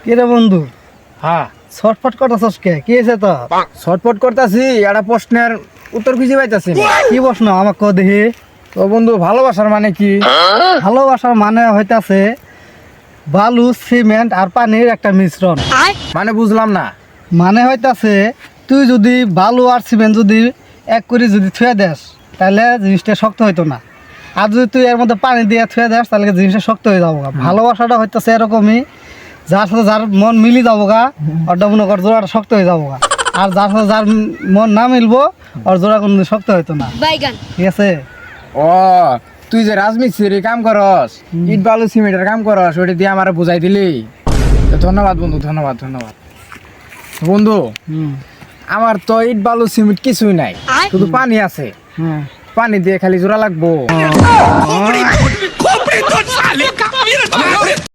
কিরে বন্ধু, হ্যাঁ ছটফট করতেছস কে? কি হয়েছে তো? ছটফট করতেছি, একটা প্রশ্নের উত্তর খুঁজে পাইতাছি না। কি প্রশ্ন আমাকে কও দেখি। তো বন্ধু, ভালোবাসার মানে কি? ভালোবাসার মানে হইতাছে বালু, সিমেন্ট আর পানির একটা মিশ্রণ। মানে বুঝলাম না। মানে হইতাছে তুই যদি বালু আর সিমেন্ট যদি এক করে যদি থুয়ে দেস তাহলে জিনিসটা শক্ত হইতো না, আর যদি তুই এর মধ্যে পানি দিয়ে থুয়ে দেস তাহলে জিনিসটা শক্ত হয়ে যাবো গা। ভালোবাসাটা হইতাছে এরকমই, যার সাথে যার মন মিলি যাবো গা ওটা মনে কর জোড়াটা শক্ত হয়ে যাবো গা, আর যার সাথে যার মন না মিলবো ওর জোড়া কোনো শক্ত হইতো না। ঠিক আছে? ও, তুই যে রাজমিস্ত্রি কাম করস, ইট বালু সিমেন্টের কাম করস, ওটা দিয়ে আমার বুঝাই দিলি। তো ধন্যবাদ বন্ধু, ধন্যবাদ ধন্যবাদ। বন্ধু, হুম, আমার তো ইট বালু সিমেন্ট কিছুই নাই, শুধু পানি আছে। হ্যাঁ। পানি দিয়ে খালি জোড়া লাগবো।